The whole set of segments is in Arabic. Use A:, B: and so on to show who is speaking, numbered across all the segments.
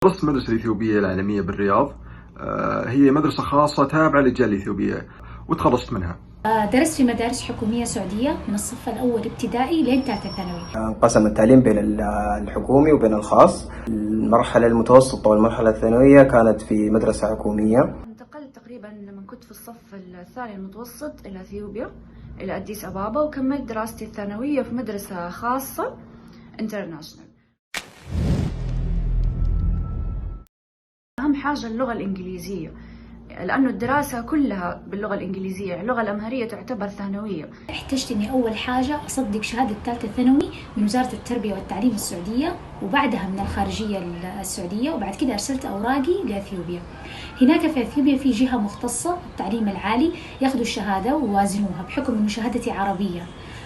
A: درست المدرسة الإثيوبية العالمية بالرياض. هي مدرسة خاصة تابعة للجالية الإثيوبية، وتخرجت منها.
B: درست في مدارس حكومية سعودية من الصف الأول ابتدائي لين ثالثة ثانوي.
C: انقسم التعليم بين الحكومي وبين الخاص. المرحلة المتوسطة والمرحلة الثانوية كانت في مدرسة حكومية.
D: انتقلت تقريبا لما كنت في الصف الثاني المتوسط إلى أثيوبيا، إلى أديس أبابا، وكملت دراستي الثانوية في مدرسة خاصة انترناشنال. أهم حاجة اللغة الإنجليزية، لأنه الدراسة كلها باللغة الإنجليزية. اللغة الأمهرية تعتبر ثانوية.
B: احتجت إني أول حاجة أصدق شهادة ثالثة ثانوي من وزارة التربية والتعليم السعودية، وبعدها من الخارجية السعودية، وبعد كده أرسلت أوراقي لأثيوبيا. هناك في أثيوبيا في جهة مختصة التعليم العالي ياخذوا الشهادة ووازنوها، بحكم إنه شهادتي عربية،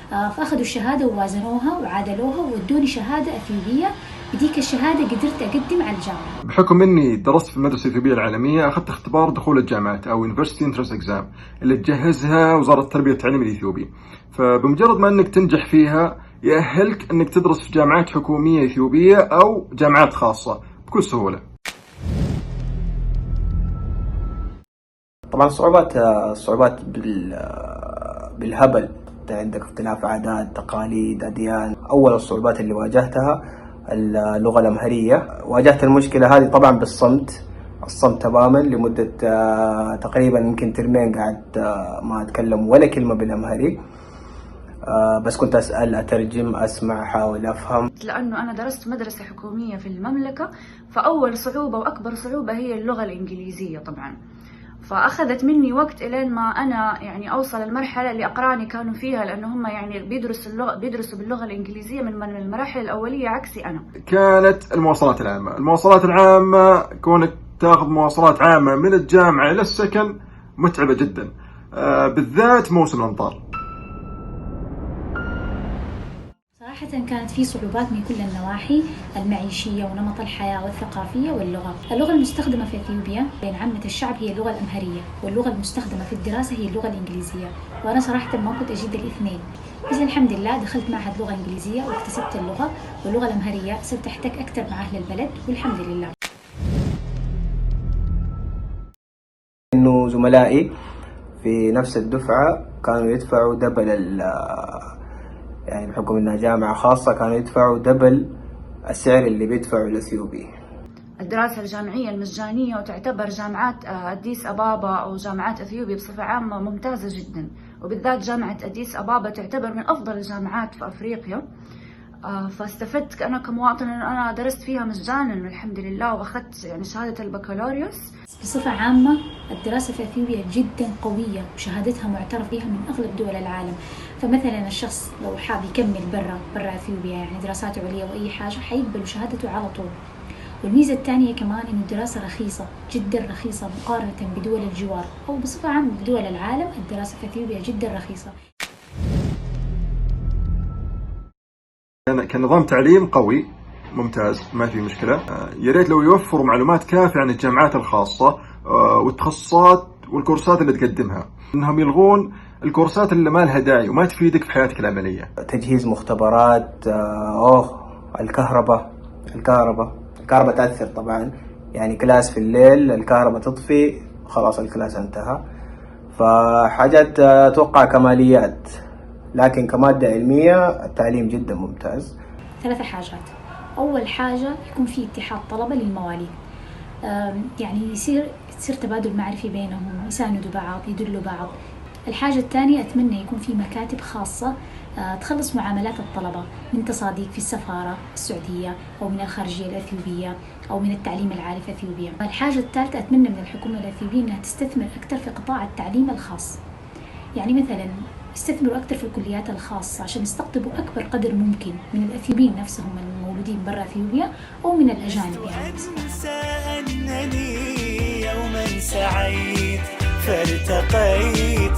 B: فأخذوا الشهادة ووازنوها وعادلوها وودوني شهادة أثيوبية. بديك الشهادة قدرت أقدم على الجامعة.
A: بحكم إني درست في المدرسة الإثيوبية العالمية، أخذت اختبار دخول الجامعات أو University Entrance Exam اللي تجهزها وزارة التربية والتعليم الإثيوبي. فبمجرد ما إنك تنجح فيها يأهلك إنك تدرس في جامعات حكومية إثيوبية أو جامعات خاصة بكل سهولة.
C: طبعا الصعوبات بالهبل. عندك اختلاف عادات، تقاليد، أديان. أول الصعوبات اللي واجهتها اللغة الأمهرية. واجهت المشكلة هذه طبعا الصمت تماما لمدة تقريبا يمكن ترمين قاعد ما أتكلم ولا كلمة بالأمهري. بس كنت أسأل، أترجم، أسمع، أحاول أفهم.
D: لأنه أنا درست مدرسة حكومية في المملكة، فأول صعوبة وأكبر صعوبة هي اللغة الإنجليزية طبعا. فأخذت مني وقت إلين ما أنا يعني أوصل المرحلة اللي أقراني كانوا فيها، لأنه هم يعني بيدرسوا باللغة الإنجليزية من المراحل الأولية عكسي أنا.
A: كانت المواصلات العامة كونك تاخذ مواصلات عامة من الجامعة إلى السكن متعبة جدا، بالذات موسم الأمطار.
B: صراحة كانت في صعوبات من كل النواحي المعيشية ونمط الحياة والثقافية واللغة. اللغة المستخدمة في أثيوبيا بين عامة الشعب هي اللغة الأمهرية، واللغة المستخدمة في الدراسة هي اللغة الإنجليزية، وأنا صراحة ما كنت أجيد الاثنين، بس الحمد لله دخلت معهد لغة إنجليزية واكتسبت اللغة واللغة الأمهرية. صرت أحتك أكثر مع أهل البلد والحمد لله.
C: إنه زملائي في نفس الدفعة كانوا يدفعوا دبل يعني بحكم إنها جامعة خاصة كانوا يدفعوا دبل السعر اللي بيدفعوا الأثيوبي.
D: الدراسة الجامعية المجانية، وتعتبر جامعات أديس أبابا أو جامعات أثيوبيا بصفة عامة ممتازة جدا، وبالذات جامعة أديس أبابا تعتبر من أفضل الجامعات في أفريقيا. فاستفدت أنا كمواطن أن أنا درست فيها مجانا الحمد لله، وأخذت يعني شهادة البكالوريوس.
B: بصفة عامة الدراسة في أثيوبيا جدا قوية وشهادتها معترف بها من أغلب دول العالم. فمثلا الشخص لو حاب يكمل برا أثيوبيا يعني دراسات عليا وأي حاجة حيقبلوا شهادته على طول. والميزة الثانية كمان إنه الدراسة رخيصة، جدا رخيصة مقارنة بدول الجوار أو بصفة عامة بدول العالم. الدراسة في أثيوبيا جدا رخيصة.
A: كان نظام تعليم قوي ممتاز، ما في مشكلة. يا ريت لو يوفروا معلومات كافية عن الجامعات الخاصة والتخصصات والكورسات اللي تقدمها، انهم يلغون الكورسات اللي ما لها داعي وما تفيدك في حياتك العملية.
C: تجهيز مختبرات، الكهرباء تأثر طبعا. يعني كلاس في الليل الكهرباء تطفي خلاص الكلاس انتهى. فحاجات أتوقع كماليات، لكن كمادة علمية التعليم جدا ممتاز.
B: 3 حاجات. أول حاجة يكون في اتحاد طلبة للمواليد، يعني يصير تبادل معرفي بينهم، يساندوا بعض، يدلوا بعض. الحاجة الثانية أتمنى يكون في مكاتب خاصة تخلص معاملات الطلبة من تصاديق في السفارة السعودية أو من الخارجية الأثيوبية أو من التعليم العالي في أثيوبيا. الحاجة الثالثة أتمنى من الحكومة الأثيوبية أنها تستثمر أكثر في قطاع التعليم الخاص، يعني مثلا يستثمروا أكثر في الكليات الخاصة عشان يستقطبوا أكبر قدر ممكن من الأثيوبيين نفسهم المولودين برا أثيوبيا أو من الأجانب. يعني
E: أنسى أنني يوما سعيت فارتقيت